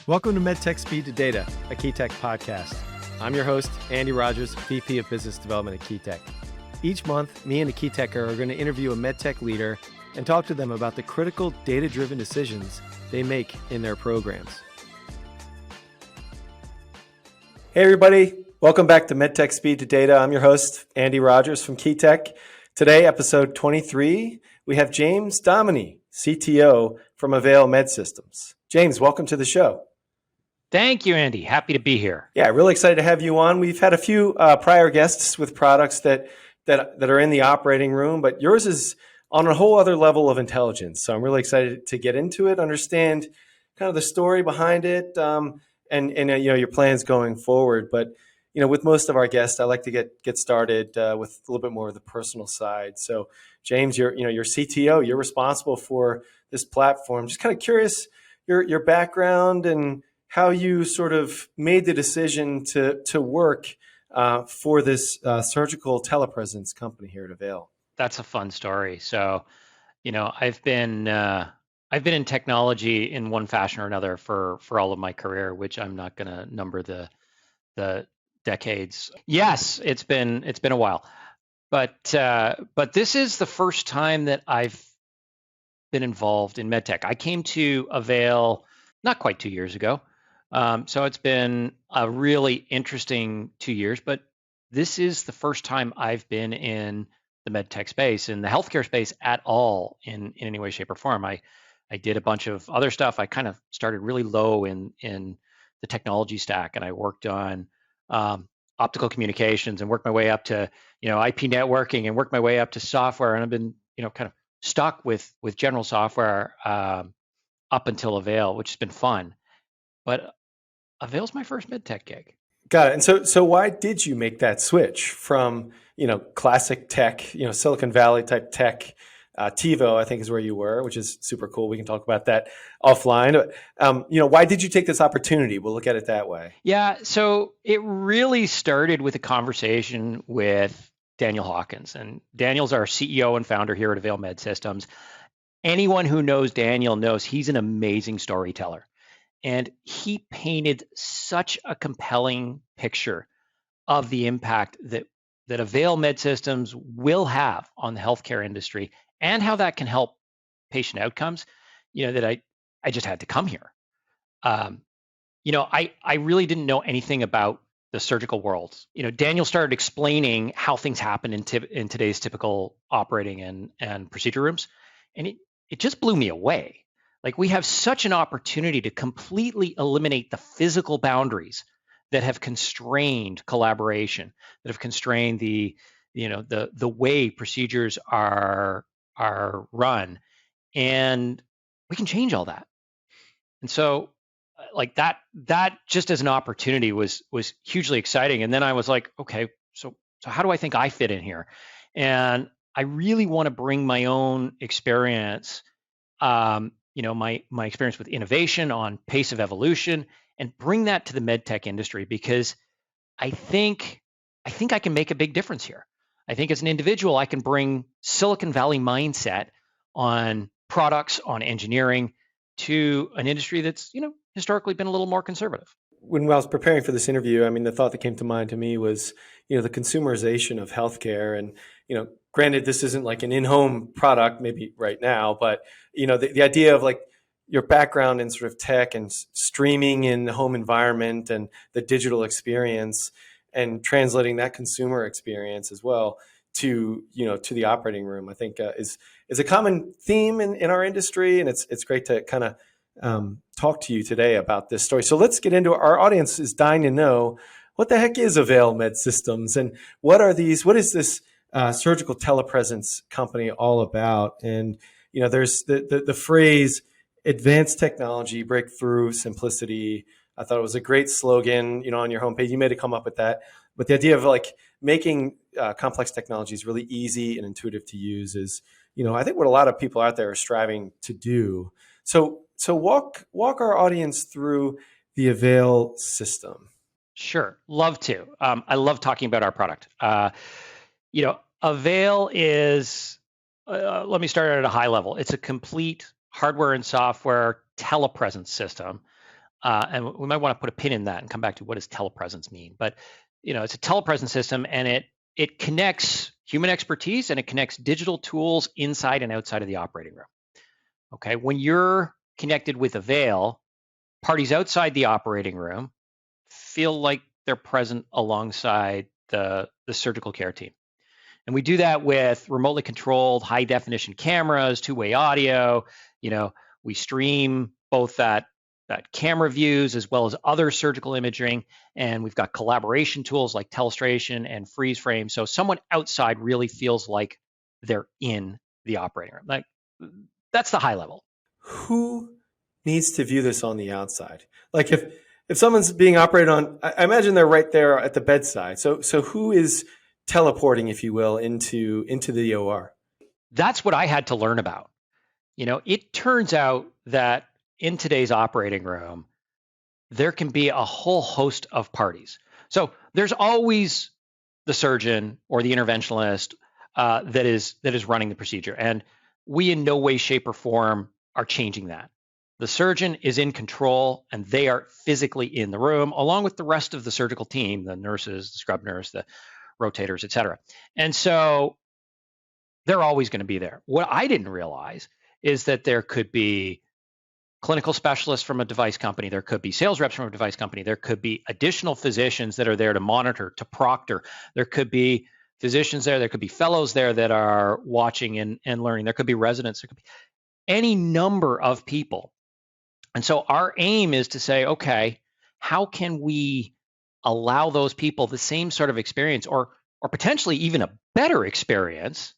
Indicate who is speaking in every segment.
Speaker 1: Welcome to MedTech Speed to Data, a KeyTech podcast. I'm your host, Andy Rogers, VP of Business Development at KeyTech. Each month, me and a KeyTecher are going to interview a MedTech leader and talk to them about the critical data-driven decisions they make in their programs. Hey everybody, welcome back to MedTech Speed to Data. I'm your host, Andy Rogers from KeyTech. Today, episode 23, we have James Domine, CTO from Avail MedSystems. James, welcome to the show.
Speaker 2: Thank you, Andy. Happy to be here.
Speaker 1: Yeah, really excited to have you on. We've had a few prior guests with products that are in the operating room, but yours is on a whole other level of intelligence. So I'm really excited to get into it, understand kind of the story behind it, and your plans going forward. But with most of our guests, I like to get started with a little bit more of the personal side. So James, you're CTO. You're responsible for this platform. Just kind of curious your background and how you sort of made the decision to work for this surgical telepresence company here at Avail.
Speaker 2: That's a fun story. So, I've been in technology in one fashion or another for all of my career, which I'm not going to number the decades. Yes, it's been a while, but this is the first time that I've been involved in medtech. I came to Avail not quite 2 years ago. So it's been a really interesting 2 years, but this is the first time I've been in the medtech space, in the healthcare space at all in any way, shape, or form. I did a bunch of other stuff. I kind of started really low in the technology stack, and I worked on optical communications and worked my way up to IP networking and worked my way up to software. And I've been kind of stuck with general software up until Avail, which has been fun. But Avail's my first medtech gig.
Speaker 1: Got it. And so why did you make that switch from, classic tech, Silicon Valley type tech? TiVo, I think, is where you were, which is super cool. We can talk about that offline. Why did you take this opportunity? We'll look at it that way.
Speaker 2: Yeah. So it really started with a conversation with Daniel Hawkins. And Daniel's our CEO and founder here at Avail MedSystems. Anyone who knows Daniel knows he's an amazing storyteller. And he painted such a compelling picture of the impact that Avail MedSystems will have on the healthcare industry and how that can help patient outcomes, that I just had to come here. I really didn't know anything about the surgical world. Daniel started explaining how things happen in today's typical operating and procedure rooms. And it just blew me away. Like, we have such an opportunity to completely eliminate the physical boundaries that have constrained collaboration, that have constrained the way procedures are run, and we can change all that. And so, like that just as an opportunity was hugely exciting. And then I was like, okay, so how do I think I fit in here? And I really want to bring my own experience. My experience with innovation on pace of evolution, and bring that to the medtech industry, because I think I can make a big difference here. I think as an individual, I can bring Silicon Valley mindset on products, on engineering, to an industry that's, historically been a little more conservative.
Speaker 1: When I was preparing for this interview, the thought that came to mind to me was, the consumerization of healthcare. And, granted, this isn't like an in-home product, maybe right now, but, the idea of like your background in sort of tech and streaming in the home environment and the digital experience, and translating that consumer experience as well to the operating room, I think is a common theme in our industry. And it's great to kind of talk to you today about this story. So let's get into it. Our audience is dying to know, what the heck is Avail MedSystems, and what is this surgical telepresence company all about? And there's the phrase advanced technology, breakthrough, simplicity. I thought it was a great slogan, on your homepage. You may have come up with that, but the idea of like making complex technologies really easy and intuitive to use is, I think what a lot of people out there are striving to do. So walk our audience through the Avail system.
Speaker 2: Sure, love to. I love talking about our product. Avail is, let me start at a high level. It's a complete hardware and software telepresence system and we might want to put a pin in that and come back to what does telepresence mean. But it's a telepresence system, and it connects human expertise and it connects digital tools inside and outside of the operating room. Okay, when you're connected with Avail, parties outside the operating room feel like they're present alongside the surgical care team. And we do that with remotely controlled high definition cameras, two-way audio. We stream both that camera views as well as other surgical imaging. And we've got collaboration tools like telestration and freeze frame. So someone outside really feels like they're in the operating room. Like, that's the high level.
Speaker 1: Who needs to view this on the outside? Like if someone's being operated on, I imagine they're right there at the bedside. So who is teleporting, if you will, into the OR?
Speaker 2: That's what I had to learn about. It turns out that in today's operating room, there can be a whole host of parties. So there's always the surgeon or the interventionalist that is running the procedure. And we in no way, shape, or form are changing that. The surgeon is in control and they are physically in the room along with the rest of the surgical team, the nurses, the scrub nurse, the rotators, et cetera. And so they're always going to be there. What I didn't realize is that there could be clinical specialists from a device company, there could be sales reps from a device company, there could be additional physicians that are there to monitor, to proctor, there could be physicians there could be fellows there that are watching and learning, there could be residents, there could be any number of people. And so our aim is to say, okay, how can we allow those people the same sort of experience or potentially even a better experience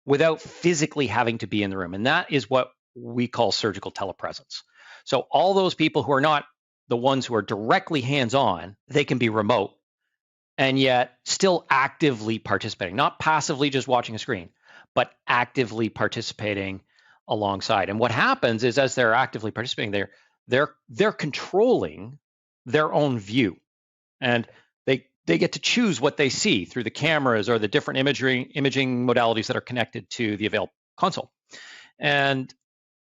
Speaker 2: without physically having to be in the room? And that is what we call surgical telepresence. So all those people who are not the ones who are directly hands-on, they can be remote and yet still actively participating, not passively just watching a screen, but actively participating alongside. And what happens is as they're actively participating, they're controlling their own view. And they get to choose what they see through the cameras or the different imaging modalities that are connected to the Avail console. And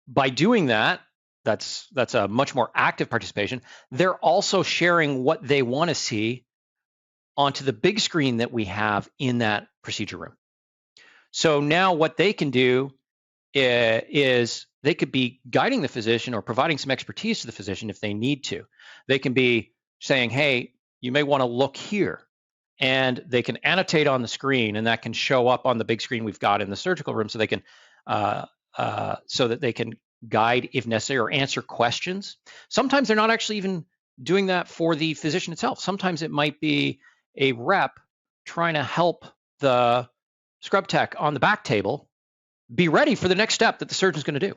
Speaker 2: by doing that, that's a much more active participation. They're also sharing what they want to see onto the big screen that we have in that procedure room. So now what they can do is they could be guiding the physician or providing some expertise to the physician if they need to. They can be saying, hey, you may want to look here. And they can annotate on the screen, and that can show up on the big screen we've got in the surgical room, so they can so that they can guide if necessary or answer questions. Sometimes they're not actually even doing that for the physician itself. Sometimes it might be a rep trying to help the scrub tech on the back table be ready for the next step that the surgeon's going to do.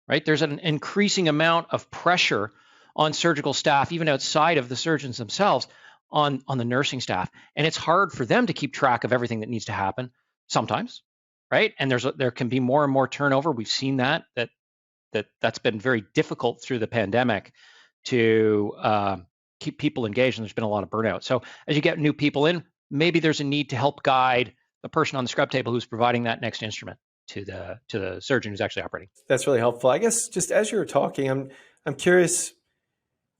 Speaker 2: Right? There's an increasing amount of pressure on surgical staff, even outside of the surgeons themselves, on the nursing staff. And it's hard for them to keep track of everything that needs to happen sometimes, right? And there can be more and more turnover. We've seen that's been very difficult through the pandemic to keep people engaged, and there's been a lot of burnout. So as you get new people in, maybe there's a need to help guide the person on the scrub table who's providing that next instrument to the surgeon who's actually operating.
Speaker 1: That's really helpful. I guess just as you were talking, I'm curious.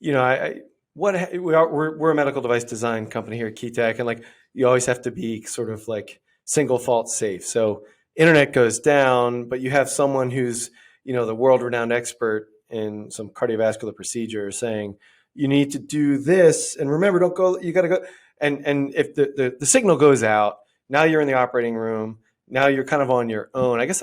Speaker 1: We're a medical device design company here at KeyTech, and like you always have to be sort of like single fault safe. So internet goes down, but you have someone who's the world renowned expert in some cardiovascular procedure saying you need to do this, and remember, don't go. You got to go. And if the signal goes out, now you're in the operating room. Now you're kind of on your own. I guess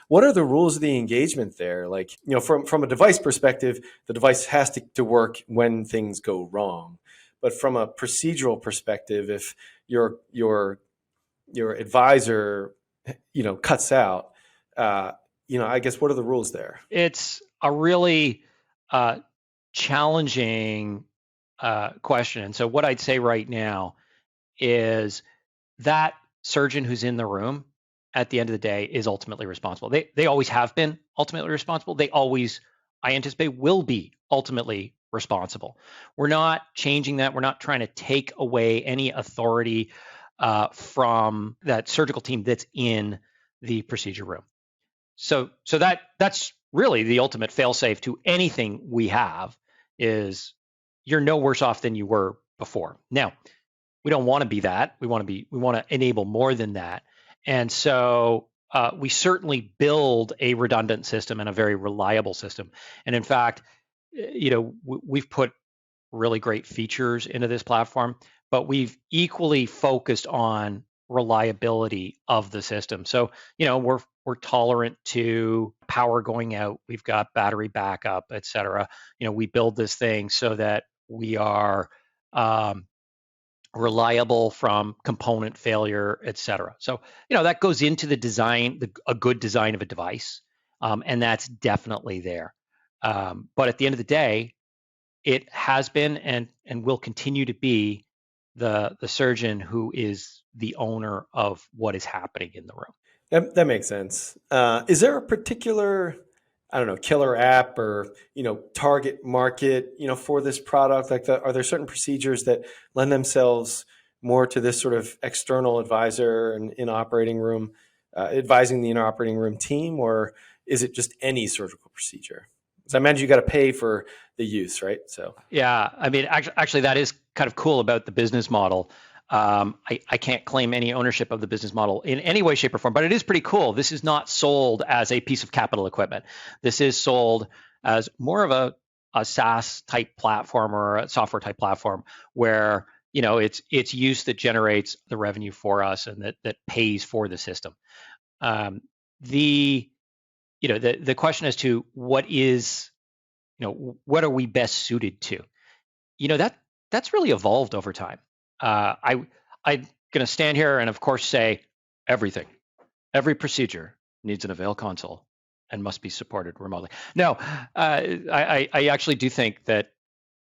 Speaker 1: what are the rules of the engagement there? Like, from a device perspective, the device has to work when things go wrong. But from a procedural perspective, if your advisor, cuts out, I guess what are the rules there?
Speaker 2: It's a really challenging question. And so what I'd say right now is that surgeon who's in the room at the end of the day is ultimately responsible. They always have been ultimately responsible. They always, I anticipate, will be ultimately responsible. We're not changing that. We're not trying to take away any authority from that surgical team that's in the procedure room. So that's really the ultimate fail-safe to anything we have is you're no worse off than you were before. Now, we don't want to be that. We want to enable more than that. And so we certainly build a redundant system and a very reliable system. And in fact, we've put really great features into this platform, but we've equally focused on reliability of the system. So, we're tolerant to power going out. We've got battery backup, et cetera. We build this thing so that we are reliable from component failure, et cetera. So, that goes into the design, a good design of a device, and that's definitely there. But at the end of the day, it has been and will continue to be the surgeon who is the owner of what is happening in the room.
Speaker 1: That makes sense. Is there a particular, I don't know, killer app or, target market, for this product? Like, are there certain procedures that lend themselves more to this sort of external advisor and in operating room, advising the in operating room team, or is it just any surgical procedure? Because I imagine you got to pay for the use, right? So
Speaker 2: yeah, I mean, actually, that is kind of cool about the business model. I can't claim any ownership of the business model in any way, shape, or form, but it is pretty cool. This is not sold as a piece of capital equipment. This is sold as more of a SaaS type platform or a software type platform where it's use that generates the revenue for us and that pays for the system. The question as to what is what are we best suited to? That's really evolved over time. I'm going to stand here and, of course, say every procedure needs an Avail console and must be supported remotely. No, I actually do think that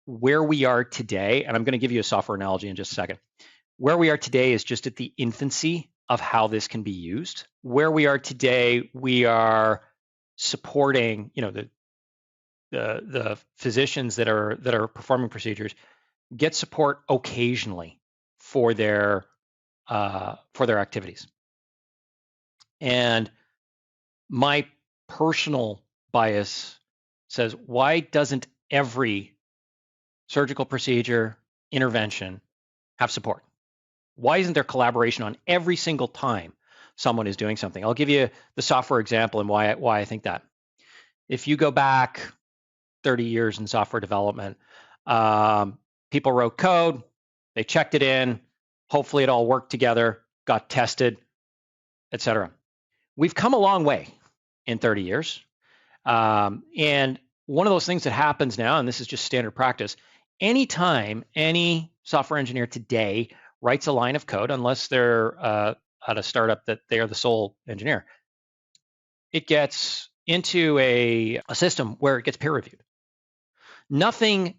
Speaker 2: where we are today, and I'm going to give you a software analogy in just a second, where we are today is just at the infancy of how this can be used. Where we are today, we are supporting, the physicians that are performing procedures get support occasionally for their activities. And my personal bias says, why doesn't every surgical procedure intervention have support? Why isn't there collaboration on every single time someone is doing something? I'll give you the software example and why I think that. If you go back 30 years in software development, people wrote code, they checked it in, hopefully it all worked together, got tested, etc. We've come a long way in 30 years. And one of those things that happens now, and this is just standard practice, anytime any software engineer today writes a line of code, unless they're at a startup that they are the sole engineer, it gets into a system where it gets peer reviewed. Nothing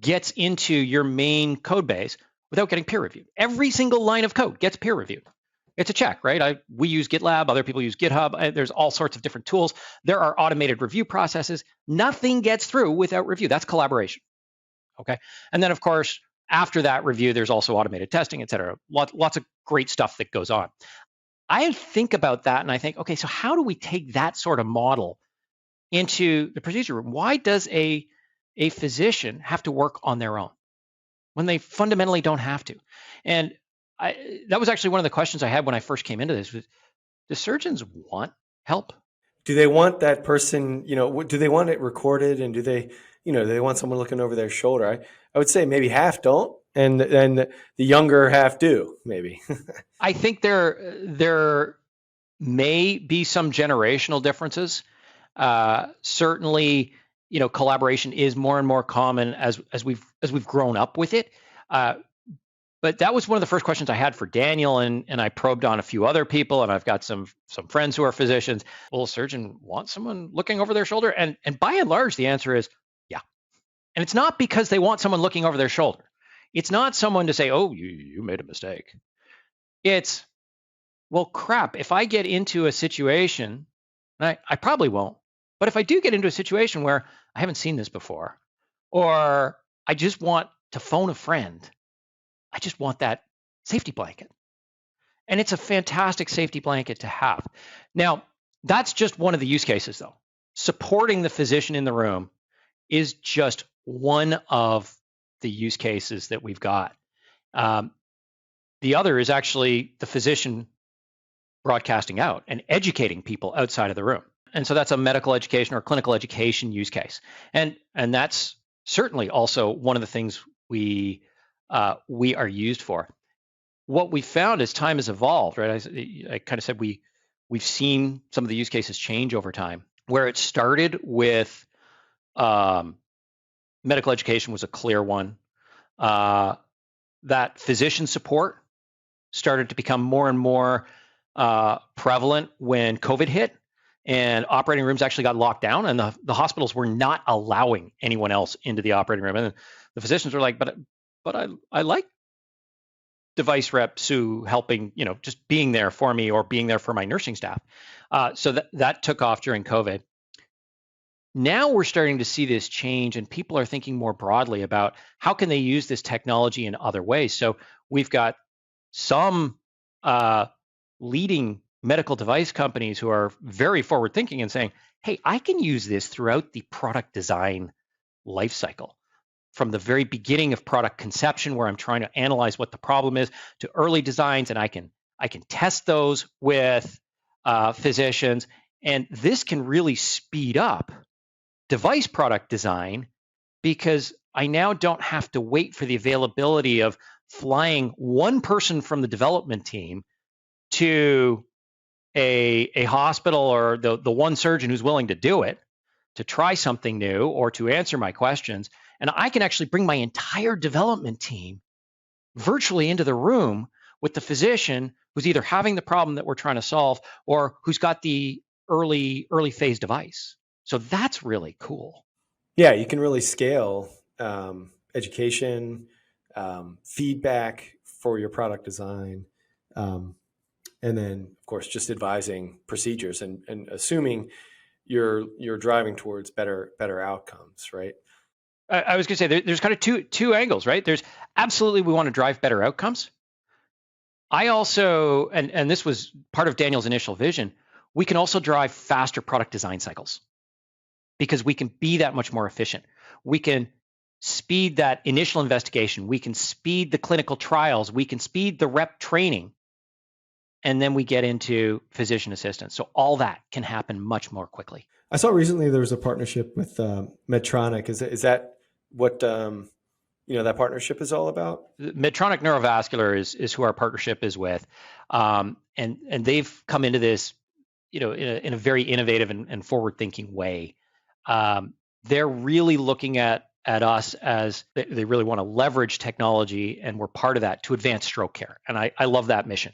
Speaker 2: gets into your main code base without getting peer reviewed. Every single line of code gets peer reviewed. It's a check, right? We use GitLab, other people use GitHub. There's all sorts of different tools. There are automated review processes. Nothing gets through without review. That's collaboration, okay? And then, of course, after that review, there's also automated testing, et cetera. Lots of great stuff that goes on. I think about that and I think, okay, so how do we take that sort of model into the procedure room? Why does a physician have to work on their own when they fundamentally don't have to? And that was actually one of the questions I had when I first came into this. Was, do surgeons want help?
Speaker 1: do they want that person, do they want it recorded, and do they want someone looking over their shoulder? I would say maybe half don't, and the younger half do, maybe.
Speaker 2: I think there may be some generational differences. Certainly, collaboration is more and more common as we've grown up with it. But that was one of the first questions I had for Daniel, and I probed on a few other people, and I've got some friends who are physicians. Will a surgeon want someone looking over their shoulder? And by and large, the answer is yeah. And it's not because they want someone looking over their shoulder. It's not someone to say, oh, you made a mistake. It's, well, crap, if I get into a situation, and I probably won't, but if I do get into a situation where I haven't seen this before, or I just want to phone a friend, I just want that safety blanket. And it's a fantastic safety blanket to have. Now, that's just one of the use cases, though. supporting the physician in the room is just one of the use cases that we've got. The other is actually the physician broadcasting out and educating people outside of the room. And so that's a medical education or clinical education use case. And that's certainly also one of the things we are used for. What we found as time has evolved, right? I kind of said we've seen some of the use cases change over time. Where it started with medical education was a clear one. That physician support started to become more and more prevalent when COVID hit, and operating rooms actually got locked down, and the hospitals were not allowing anyone else into the operating room. And the physicians were like, but I like device reps who helping, just being there for me or being there for my nursing staff. So that took off during COVID. Now we're starting to see this change, and people are thinking more broadly about how can they use this technology in other ways. So we've got some leading medical device companies who are very forward thinking and saying, hey, I can use this throughout the product design lifecycle, from the very beginning of product conception, where I'm trying to analyze what the problem is, to early designs, and I can test those with physicians. And this can really speed up device product design, because I now don't have to wait for the availability of flying one person from the development team to a hospital or the one surgeon who's willing to do it, to try something new or to answer my questions. And I can actually bring my entire development team virtually into the room with the physician who's either having the problem that we're trying to solve or who's got the early phase device. So that's really cool.
Speaker 1: Yeah, you can really scale education, feedback for your product design, and then of course just advising procedures and assuming you're driving towards better outcomes, right?
Speaker 2: I was going to say there's kind of two angles, right? There's absolutely we want to drive better outcomes. I also, and this was part of Daniel's initial vision, we can also drive faster product design cycles because we can be that much more efficient. We can speed that initial investigation. We can speed the clinical trials. We can speed the rep training. And then we get into physician assistance. So all that can happen much more quickly.
Speaker 1: I saw recently there was a partnership with Medtronic. Is that what that partnership is all about?
Speaker 2: Medtronic Neurovascular is who our partnership is with, and they've come into this, in a very innovative and forward-thinking way. They're really looking at us as they really want to leverage technology, and we're part of that to advance stroke care. And I love that mission.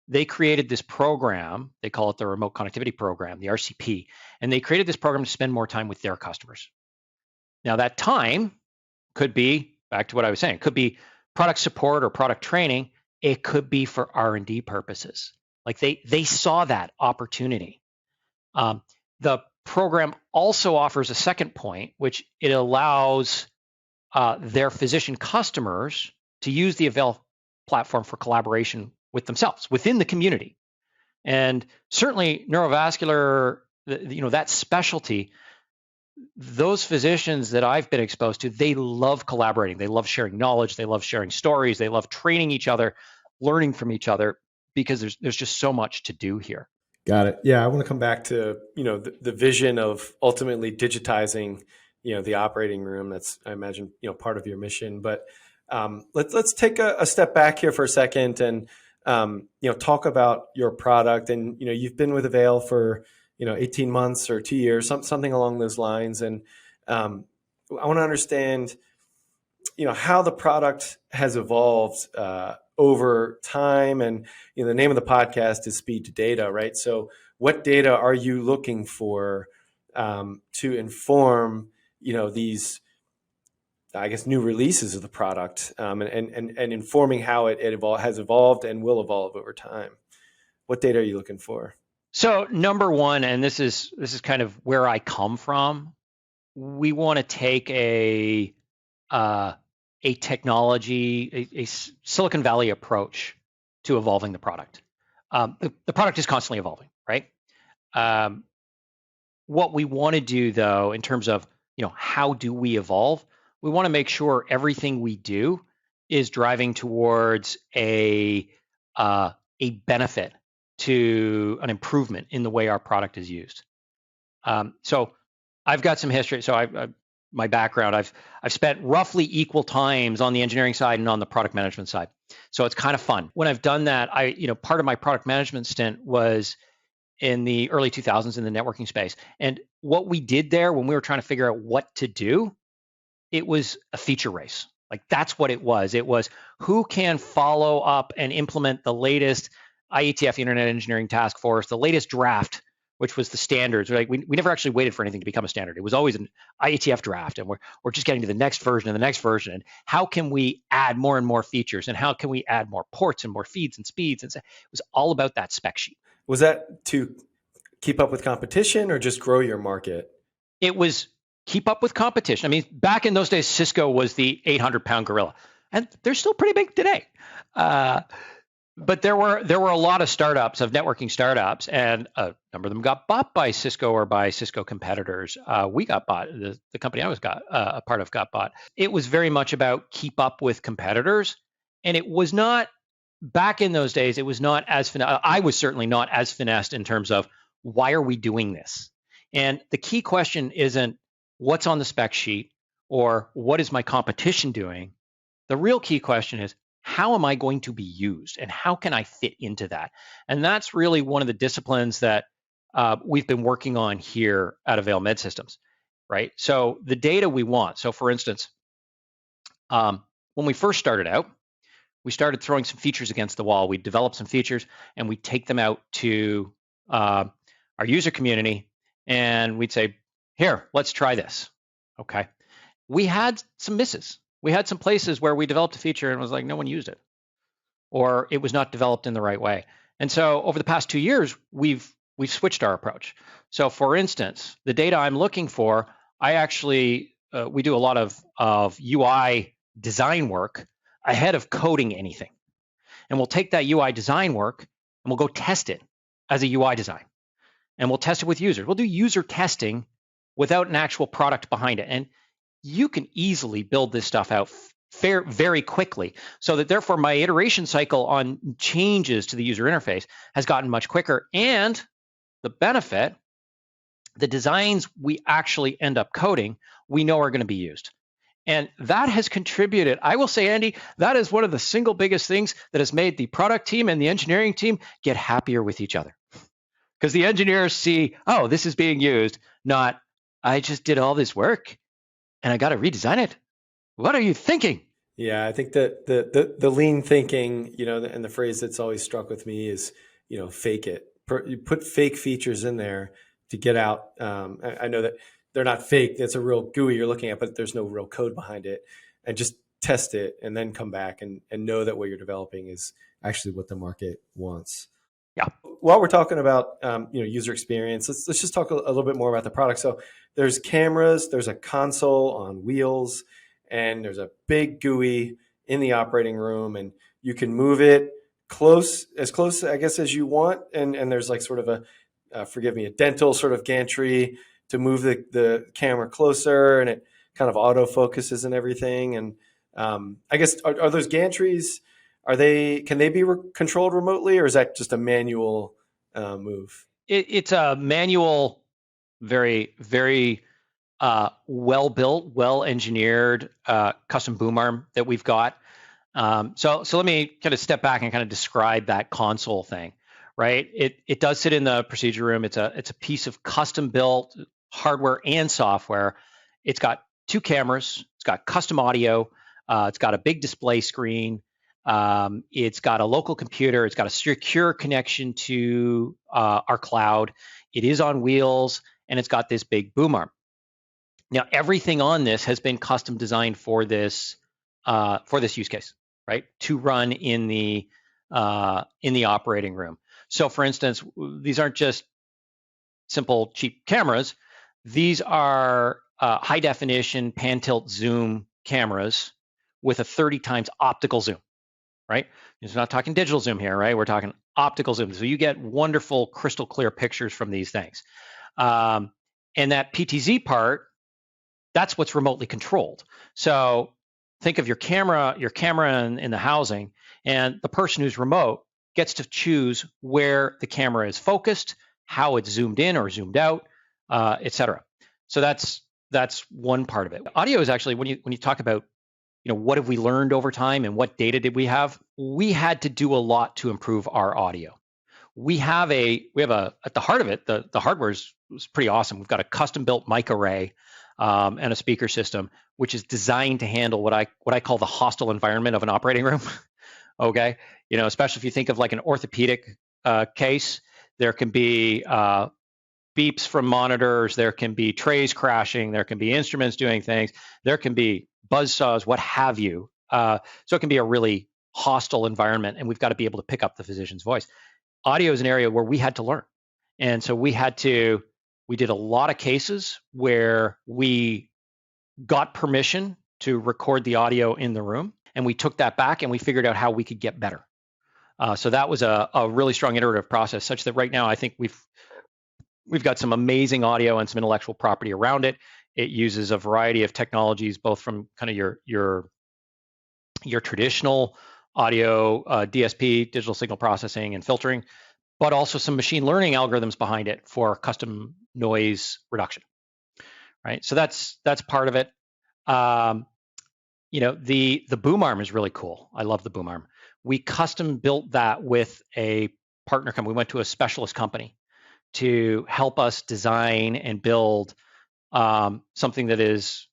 Speaker 2: They created this program, they call it the Remote Connectivity Program, the RCP, and they created this program to spend more time with their customers. Now that time could be, back to what I was saying, could be product support or product training. It could be for R&D purposes. Like they saw that opportunity. The program also offers a second point, which it allows their physician customers to use the Avail platform for collaboration with themselves within the community. And certainly neurovascular, that specialty, those physicians that I've been exposed to, they love collaborating. They love sharing knowledge. They love sharing stories. They love training each other, learning from each other, because there's just so much to do here.
Speaker 1: Got it. Yeah, I want to come back to the vision of ultimately digitizing the operating room. That's, I imagine, part of your mission. But let's take a step back here for a second and talk about your product. And you've been with Avail for 18 months or 2 years, something along those lines. And I want to understand how the product has evolved over time. And the name of the podcast is Speed to Data, right? So what data are you looking for to inform these, I guess, new releases of the product, and informing how it has evolved and will evolve over time? What data are you looking for?
Speaker 2: So number one, and this is kind of where I come from, we want to take a technology, a Silicon Valley approach to evolving the product. The product is constantly evolving, right? What we want to do, though, in terms of how do we evolve, we want to make sure everything we do is driving towards a benefit to an improvement in the way our product is used. So I've got some history. So my background, I've spent roughly equal times on the engineering side and on the product management side. So it's kind of fun. When I've done that, part of my product management stint was in the early 2000s in the networking space. And what we did there when we were trying to figure out what to do, it was a feature race. Like that's what it was. It was who can follow up and implement the latest IETF Internet Engineering Task Force, the latest draft, which was the standards. Like we never actually waited for anything to become a standard. It was always an IETF draft, and we're just getting to the next version and the next version. And how can we add more and more features, and how can we add more ports and more feeds and speeds? And so it was all about that spec sheet.
Speaker 1: Was that to keep up with competition or just grow your market?
Speaker 2: It was keep up with competition. I mean, back in those days, Cisco was the 800-pound gorilla, and they're still pretty big today. But there were a lot of startups, of networking startups, and a number of them got bought by Cisco or by Cisco competitors. We got bought. The company I was a part of got bought. It was very much about keep up with competitors, and it was not back in those days. It was not as I was certainly not as finessed in terms of why are we doing this. And the key question isn't what's on the spec sheet or what is my competition doing. The real key question is how am I going to be used and how can I fit into that? And that's really one of the disciplines that we've been working on here at Avail MedSystems, right? So the data we want. So for instance, when we first started out, we started throwing some features against the wall. We developed some features and we take them out to our user community and we'd say, here, let's try this. Okay. We had some misses. We had some places where we developed a feature and it was like no one used it, or it was not developed in the right way. And so over the past 2 years, we've switched our approach. So for instance, the data I'm looking for, I actually we do a lot of UI design work ahead of coding anything. And we'll take that UI design work and we'll go test it as a UI design. And we'll test it with users. We'll do user testing without an actual product behind it. And you can easily build this stuff out very quickly, so that therefore my iteration cycle on changes to the user interface has gotten much quicker. And the benefit, the designs we actually end up coding, we know are going to be used. And that has contributed, I will say, Andy, that is one of the single biggest things that has made the product team and the engineering team get happier with each other. Because the engineers see, oh, this is being used, not, I just did all this work and I got to redesign it. What are you thinking?
Speaker 1: Yeah, I think that the lean thinking, and the phrase that's always struck with me is, fake it. You put fake features in there to get out. I know that they're not fake. It's a real GUI you're looking at, but there's no real code behind it. And just test it and then come back and know that what you're developing is actually what the market wants.
Speaker 2: Yeah.
Speaker 1: While we're talking about user experience, let's just talk a little bit more about the product. So there's cameras, there's a console on wheels, and there's a big GUI in the operating room, and you can move it as close, I guess, as you want. And there's like sort of a dental sort of gantry to move the camera closer, and it kind of auto focuses and everything. And I guess are those gantries? Can they be controlled remotely, or is that just a manual move?
Speaker 2: It's a manual, very, very well built, well engineered custom boom arm that we've got. So let me kind of step back and kind of describe that console thing, right? It does sit in the procedure room. It's a piece of custom built hardware and software. It's got 2 cameras. It's got custom audio. It's got a big display screen. It's got a local computer. It's got a secure connection to our cloud. It is on wheels, and it's got this big boom arm. Now, everything on this has been custom designed for this use case, right? To run in the operating room. So, for instance, these aren't just simple cheap cameras. These are high definition pan tilt zoom cameras with a 30 times optical zoom. Right? We're not talking digital zoom here, right? We're talking optical zoom. So you get wonderful crystal clear pictures from these things. And that PTZ part, that's what's remotely controlled. So think of your camera in the housing, and the person who's remote gets to choose where the camera is focused, how it's zoomed in or zoomed out, etc. So that's one part of it. Audio is actually, when you talk about, what have we learned over time and what data did we have? We had to do a lot to improve our audio. We have at the heart of it, the hardware is pretty awesome. We've got a custom built mic array and a speaker system, which is designed to handle what I call the hostile environment of an operating room. Okay, especially if you think of like an orthopedic case, there can be beeps from monitors, there can be trays crashing, there can be instruments doing things, there can be buzz saws, what have you. So it can be a really hostile environment, and we've got to be able to pick up the physician's voice. Audio is an area where we had to learn. And so we did a lot of cases where we got permission to record the audio in the room, and we took that back and we figured out how we could get better. So that was a really strong iterative process, such that right now I think we've got some amazing audio and some intellectual property around it. It uses a variety of technologies, both from kind of your traditional audio, DSP, digital signal processing and filtering, but also some machine learning algorithms behind it for custom noise reduction. Right, so that's part of it. The boom arm is really cool. I love the boom arm. We custom built that with a partner company. We went to a specialist company to help us design and build something that is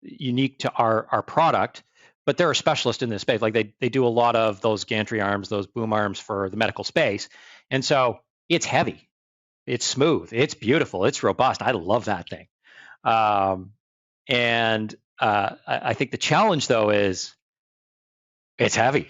Speaker 2: unique to our product. But they're a specialist in this space. Like they do a lot of those gantry arms, those boom arms for the medical space. And so it's heavy, it's smooth, it's beautiful, it's robust. I love that thing. I think the challenge though is it's heavy.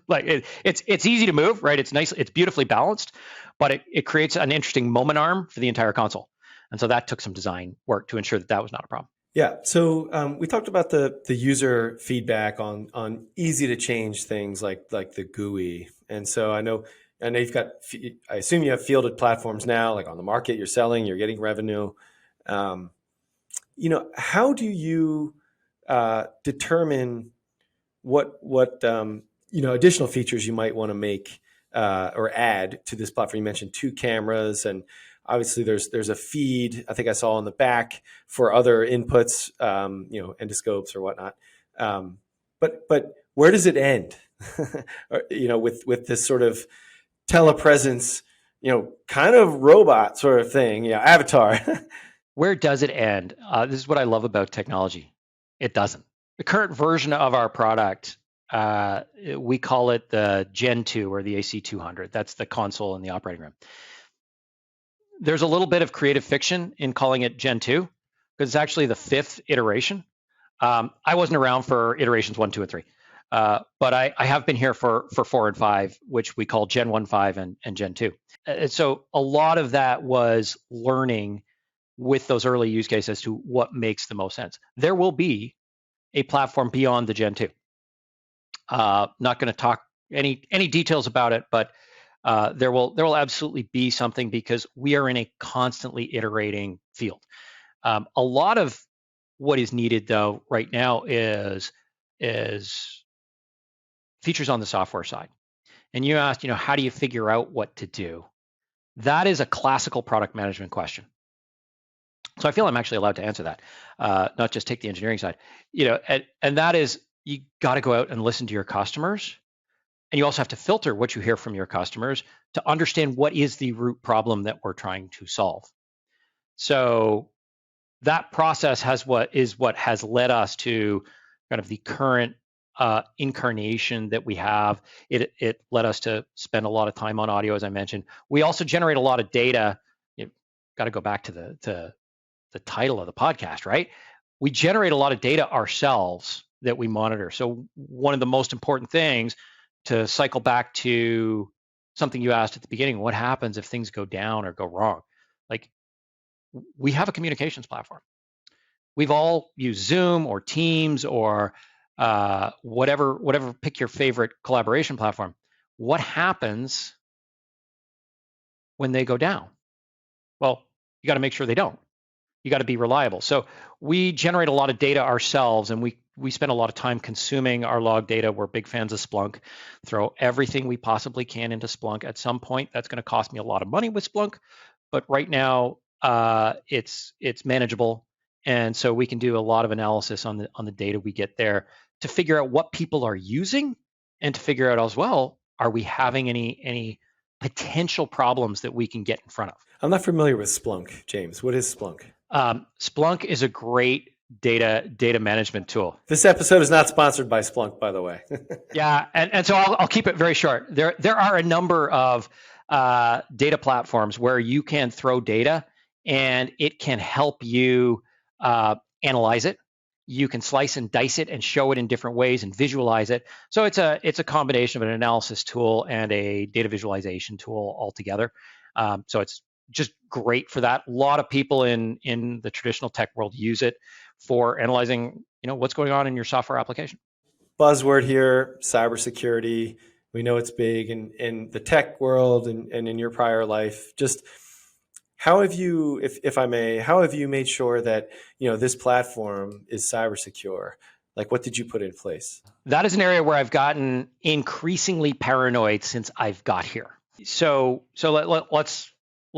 Speaker 2: Like it's easy to move, right? It's nice, it's beautifully balanced, but it creates an interesting moment arm for the entire console. And so that took some design work to ensure that was not a problem.
Speaker 1: Yeah. So we talked about the user feedback on easy to change things like the GUI. And so I know you've got, I assume you have fielded platforms now, like on the market, you're selling, you're getting revenue. How do you determine what additional features you might want to make or add to this platform? You mentioned 2 cameras, and obviously there's a feed, I think I saw on the back, for other inputs, endoscopes or whatnot. But where does it end? with this sort of telepresence, kind of robot sort of thing, avatar.
Speaker 2: Where does it end? This is what I love about technology. It doesn't. The current version of our product, we call it the Gen 2 or the AC200. That's the console in the operating room. There's a little bit of creative fiction in calling it Gen 2 because it's actually the 5th iteration. I wasn't around for iterations 1, 2, and 3, but I have been here for 4 and 5, which we call Gen 1, 5, and Gen 2. And so a lot of that was learning with those early use cases as to what makes the most sense. There will be a platform beyond the Gen 2. Not going to talk any details about it, but there will absolutely be something because we are in a constantly iterating field. A lot of what is needed though right now is features on the software side. And you asked, how do you figure out what to do? That is a classical product management question. So I feel I'm actually allowed to answer that, not just take the engineering side. And that is, you got to go out and listen to your customers. And you also have to filter what you hear from your customers to understand what is the root problem that we're trying to solve. So that process what has led us to kind of the current incarnation that we have. It led us to spend a lot of time on audio, as I mentioned. We also generate a lot of data. You've got to go back to the title of the podcast, right? We generate a lot of data ourselves that we monitor. So one of the most important things, to cycle back to something you asked at the beginning, what happens if things go down or go wrong? Like, we have a communications platform. We've all used Zoom or Teams or whatever, pick your favorite collaboration platform. What happens when they go down? Well, you got to make sure they don't. You got to be reliable. So we generate a lot of data ourselves, and we spend a lot of time consuming our log data. We're big fans of Splunk. Throw everything we possibly can into Splunk. At some point, that's going to cost me a lot of money with Splunk, but right now it's manageable, and so we can do a lot of analysis on the data we get there to figure out what people are using, and to figure out as well, are we having any potential problems that we can get in front of.
Speaker 1: I'm not familiar with Splunk, James. What is Splunk?
Speaker 2: Splunk is a great data management tool.
Speaker 1: This episode is not sponsored by Splunk, by the way.
Speaker 2: Yeah, and so I'll keep it very short. There are a number of data platforms where you can throw data and it can help you analyze it. You can slice and dice it and show it in different ways and visualize it. So it's a combination of an analysis tool and a data visualization tool altogether. So it's just great for that. A lot of people in the traditional tech world use it for analyzing, what's going on in your software application.
Speaker 1: Buzzword here, cybersecurity. We know it's big in the tech world and in your prior life. Just how have you, if I may, how have you made sure that this platform is cyber secure? Like, what did you put in place?
Speaker 2: That is an area where I've gotten increasingly paranoid since I've got here. So let's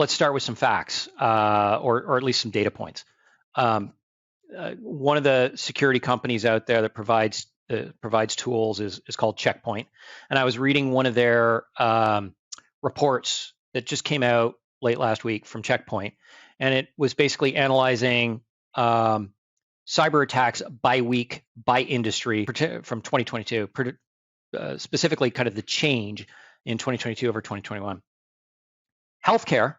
Speaker 2: start with some facts, or at least some data points. One of the security companies out there that provides tools is called Checkpoint, and I was reading one of their reports that just came out late last week from Checkpoint, and it was basically analyzing cyber attacks by week, by industry from 2022, specifically kind of the change in 2022 over 2021. Healthcare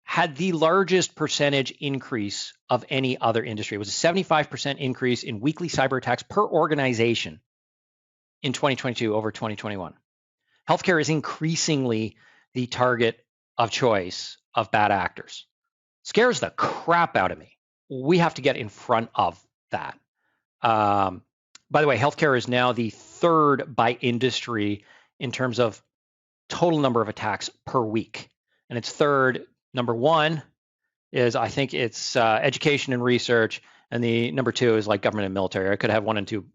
Speaker 2: had the largest percentage increase of any other industry. It was a 75% increase in weekly cyber attacks per organization in 2022 over 2021. Healthcare is increasingly the target of choice of bad actors. Scares the crap out of me. We have to get in front of that. By the way, healthcare is now the third by industry in terms of total number of attacks per week. And it's third. Number one is, I think it's education and research, and the number two is like government and military. I could have one and two,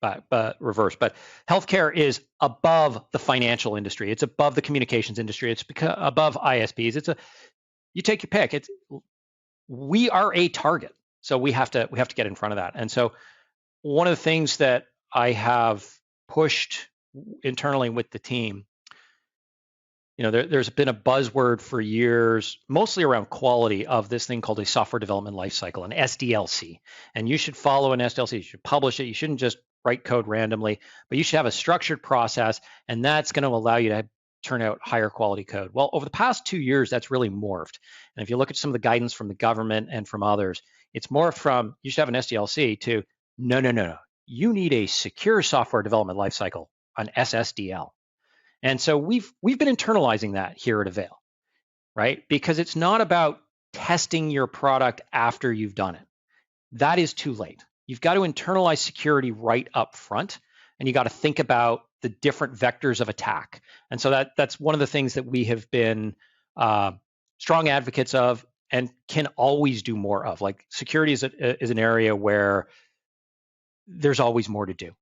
Speaker 2: but reverse. But healthcare is above the financial industry. It's above the communications industry. It's above ISPs. You take your pick. We are a target, so we have to get in front of that. And so one of the things that I have pushed internally with the team, there's been a buzzword for years, mostly around quality, of this thing called a software development lifecycle, an SDLC. And you should follow an SDLC. You should publish it. You shouldn't just write code randomly, but you should have a structured process, and that's going to allow you to turn out higher quality code. Well, over the past 2 years, that's really morphed. And if you look at some of the guidance from the government and from others, it's morphed from you should have an SDLC to no. You need a secure software development lifecycle, an SSDL. And so we've been internalizing that here at Avail, right? Because it's not about testing your product after you've done it. That is too late. You've got to internalize security right up front, and you got to think about the different vectors of attack. And so that's one of the things that we have been strong advocates of and can always do more of. Like, security is an area where there's always more to do.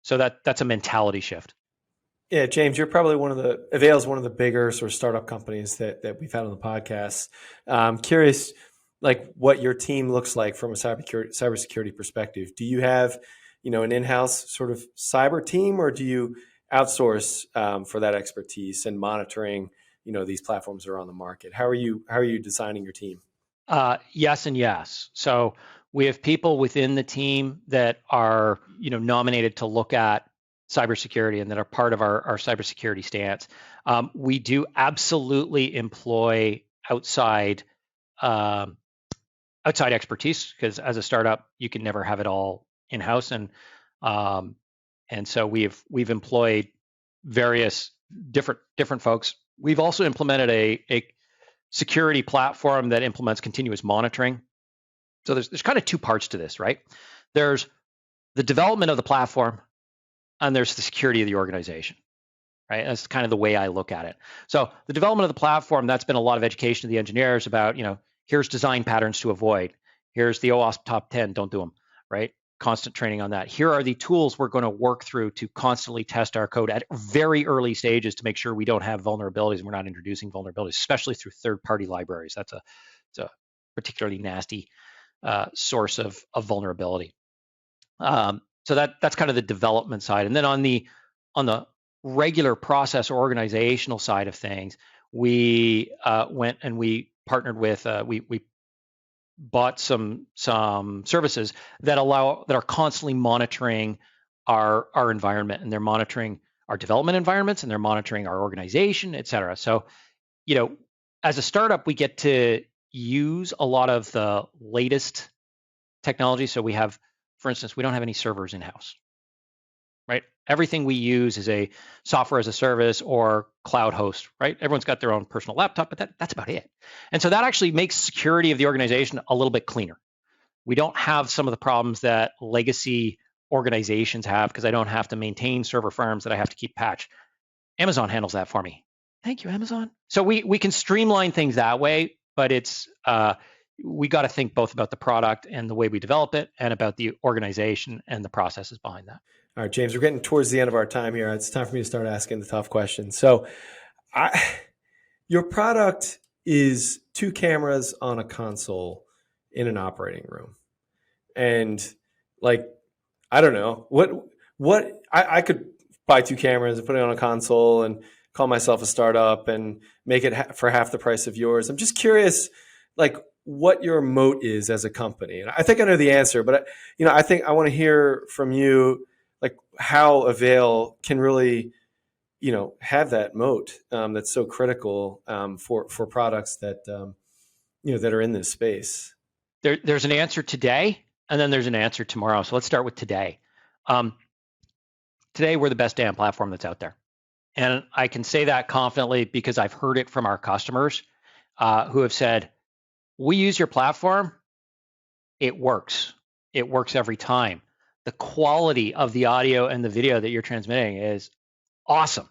Speaker 2: So that's a mentality shift.
Speaker 1: Yeah, James, you're probably Avail's one of the bigger sort of startup companies that we've had on the podcast. I'm curious, like, what your team looks like from a cybersecurity perspective. Do you have, an in-house sort of cyber team, or do you outsource for that expertise and monitoring, these platforms that are on the market? How are you designing your team?
Speaker 2: Yes and yes. So we have people within the team that are, nominated to look at cybersecurity and that are part of our cybersecurity stance. We do absolutely employ outside expertise, because as a startup, you can never have it all in-house, and so we've employed various different folks. We've also implemented a security platform that implements continuous monitoring. So there's kind of two parts to this, right? There's the development of the platform, and there's the security of the organization, right? That's kind of the way I look at it. So the development of the platform, that's been a lot of education to the engineers about, here's design patterns to avoid. Here's the OWASP top 10, don't do them, right? Constant training on that. Here are the tools we're going to work through to constantly test our code at very early stages to make sure we don't have vulnerabilities and we're not introducing vulnerabilities, especially through third-party libraries. It's a particularly nasty source of vulnerability. So that's kind of the development side. And then on the regular process or organizational side of things, we went and we partnered with we bought some services that are constantly monitoring our environment, and they're monitoring our development environments, and they're monitoring our organization, et cetera. So, as a startup, we get to use a lot of the latest technology. So we have, for instance, we don't have any servers in-house, right? Everything we use is a software as a service or cloud host, right? Everyone's got their own personal laptop, but that's about it. And so that actually makes security of the organization a little bit cleaner. We don't have some of the problems that legacy organizations have because I don't have to maintain server farms that I have to keep patched. Amazon handles that for me. Thank you, Amazon. So we can streamline things that way, but it's we got to think both about the product and the way we develop it and about the organization and the processes behind that.
Speaker 1: All right, James, we're getting towards the end of our time here. It's time for me to start asking the tough questions. So your product is 2 cameras on a console in an operating room. And I don't know, what I could buy 2 cameras and put it on a console and call myself a startup and make it for half the price of yours. I'm just curious, what your moat is as a company. And I think I know the answer, but I think I want to hear from you, how Avail can really, have that moat that's so critical for products that that are in this space.
Speaker 2: There's an answer today, and then there's an answer tomorrow. So let's start with today. Today, we're the best damn platform that's out there. And I can say that confidently because I've heard it from our customers who have said, we use your platform, it works. It works every time. The quality of the audio and the video that you're transmitting is awesome,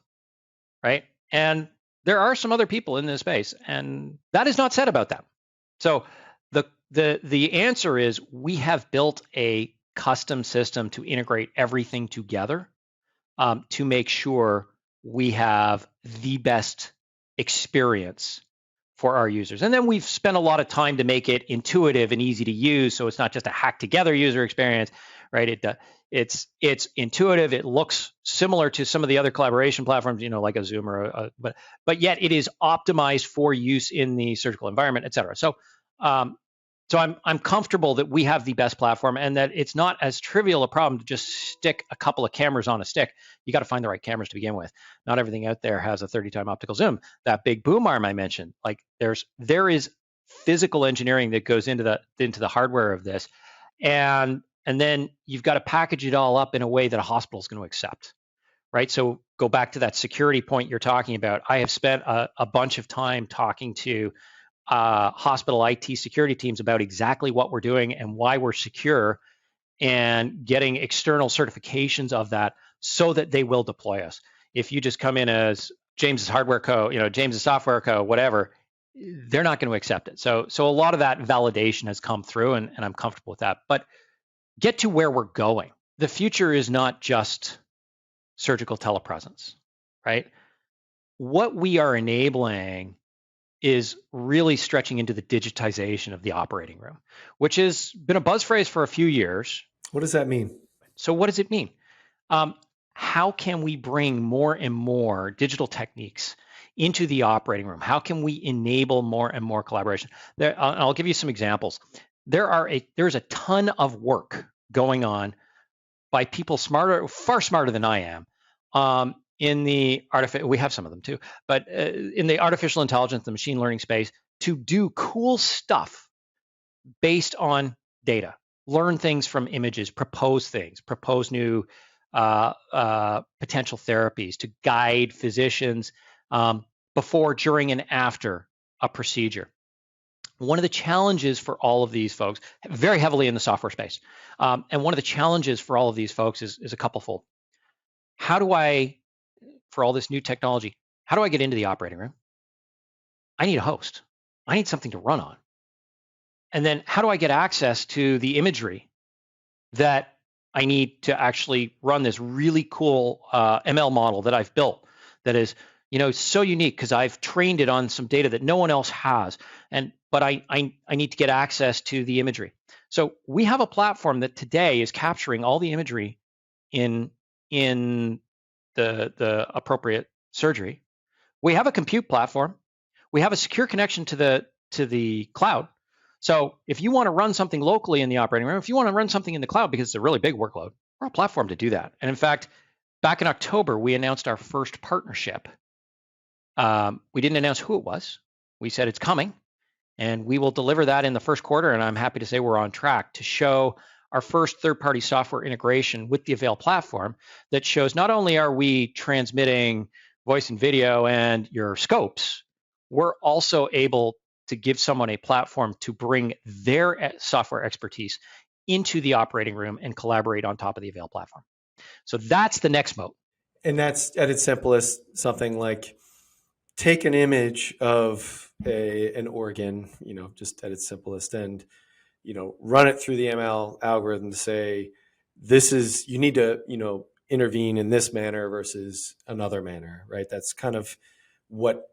Speaker 2: right? And there are some other people in this space, and that is not said about them. So the answer is we have built a custom system to integrate everything together to make sure we have the best experience for our users. And then we've spent a lot of time to make it intuitive and easy to use, so it's not just a hack together user experience, right? It's intuitive. It looks similar to some of the other collaboration platforms, like a Zoom or but yet it is optimized for use in the surgical environment, et cetera. So I'm comfortable that we have the best platform and that it's not as trivial a problem to just stick a couple of cameras on a stick. You got to find the right cameras to begin with. Not everything out there has a 30-time optical zoom. That big boom arm I mentioned, there is physical engineering that goes into the hardware of this, and then you've got to package it all up in a way that a hospital is going to accept, right? So go back to that security point you're talking about. I have spent a bunch of time talking to hospital IT security teams about exactly what we're doing and why we're secure, and getting external certifications of that so that they will deploy us. If you just come in as James's hardware co, James's software co, whatever, they're not going to accept it. So a lot of that validation has come through, and I'm comfortable with that. But get to where we're going. The future is not just surgical telepresence, right? What we are enabling is really stretching into the digitization of the operating room, which has been a buzz phrase for a few years.
Speaker 1: What does that mean?
Speaker 2: So what does it mean? How can we bring more and more digital techniques into the operating room? How can we enable more and more collaboration? I'll give you some examples. There's a ton of work going on by people far smarter than I am, we have some of them too, but in the artificial intelligence, the machine learning space, to do cool stuff based on data, learn things from images, propose new potential therapies to guide physicians before, during, and after a procedure. One of the challenges for all of these folks, very heavily in the software space, and one of the challenges for all of these folks is a couplefold. How do I for all this new technology. How do I get into the operating room? I need a host. I need something to run on. And then how do I get access to the imagery that I need to actually run this really cool ML model that I've built that is, so unique because I've trained it on some data that no one else has. But I need to get access to the imagery. So we have a platform that today is capturing all the imagery in the appropriate surgery. We have a compute platform. We have a secure connection to the cloud. So if you want to run something locally in the operating room, if you want to run something in the cloud because it's a really big workload, we're a platform to do that. And in fact, back in October, we announced our first partnership. We didn't announce who it was. We said it's coming, and we will deliver that in the first quarter. And I'm happy to say we're on track to show our first third-party software integration with the Avail platform that shows not only are we transmitting voice and video and your scopes, we're also able to give someone a platform to bring their software expertise into the operating room and collaborate on top of the Avail platform. So that's the next moat.
Speaker 1: And that's at its simplest something like take an image of an organ, just at its simplest, and run it through the ML algorithm to say, you need to, intervene in this manner versus another manner, right? That's kind of what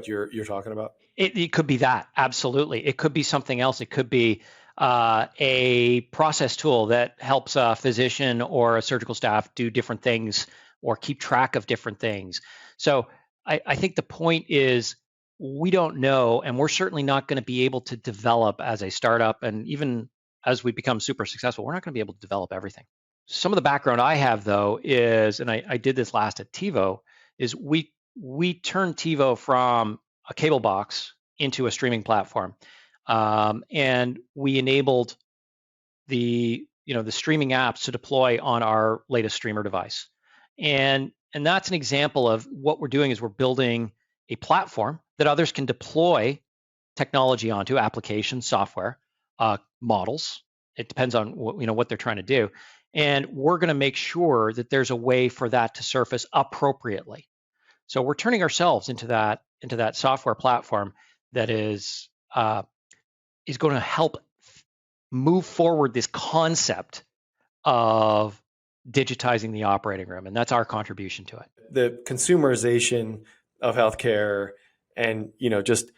Speaker 1: you're talking about.
Speaker 2: It could be that, absolutely. It could be something else. It could be a process tool that helps a physician or a surgical staff do different things or keep track of different things. So I think the point is we don't know, and we're certainly not going to be able to develop as a startup, and even as we become super successful, we're not going to be able to develop everything. Some of the background I have, though, is, and I did this last at TiVo, is we turned TiVo from a cable box into a streaming platform, and we enabled the streaming apps to deploy on our latest streamer device, and that's an example of what we're doing is we're building a platform that others can deploy technology onto, applications, software, models. It depends on what they're trying to do, and we're going to make sure that there's a way for that to surface appropriately. So we're turning ourselves into that software platform that is going to help move forward this concept of digitizing the operating room, and that's our contribution to it.
Speaker 1: The consumerization of healthcare, and just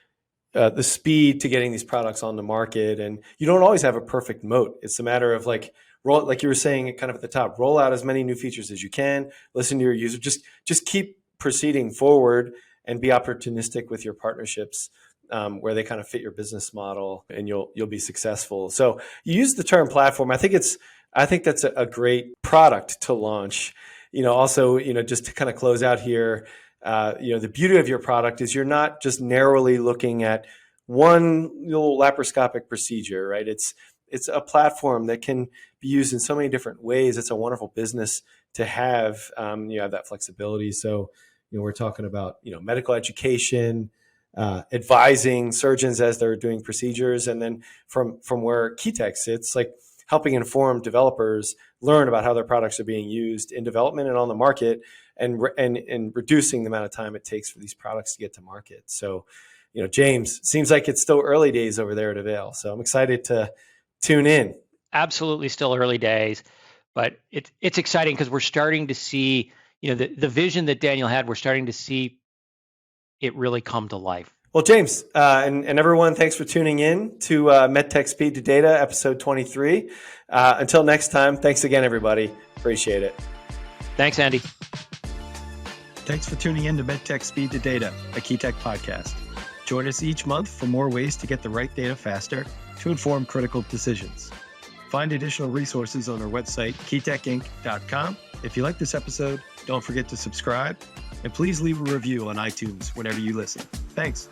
Speaker 1: the speed to getting these products on the market, and you don't always have a perfect moat. It's a matter of like you were saying, kind of at the top, roll out as many new features as you can. Listen to your user. Just keep proceeding forward and be opportunistic with your partnerships where they kind of fit your business model, and you'll be successful. So you use the term platform. I think that's a great product to launch. Also, just to kind of close out here, the beauty of your product is you're not just narrowly looking at one little laparoscopic procedure, right? It's a platform that can be used in so many different ways. It's a wonderful business to have. You have that flexibility. So, we're talking about, medical education, advising surgeons as they're doing procedures. And then from where Keytech sits, like helping inform developers learn about how their products are being used in development and on the market, and reducing the amount of time it takes for these products to get to market. So, James, seems like it's still early days over there at Avail. So I'm excited to tune in.
Speaker 2: Absolutely still early days, but it's exciting because we're starting to see, the vision that Daniel had, we're starting to see it really come to life.
Speaker 1: Well, James, and everyone, thanks for tuning in to MedTech Speed to Data, episode 23. Until next time, thanks again, everybody. Appreciate it.
Speaker 2: Thanks, Andy.
Speaker 3: Thanks for tuning in to MedTech Speed to Data, a Keytech podcast. Join us each month for more ways to get the right data faster to inform critical decisions. Find additional resources on our website, keytechinc.com. If you like this episode, don't forget to subscribe, and please leave a review on iTunes whenever you listen. Thanks.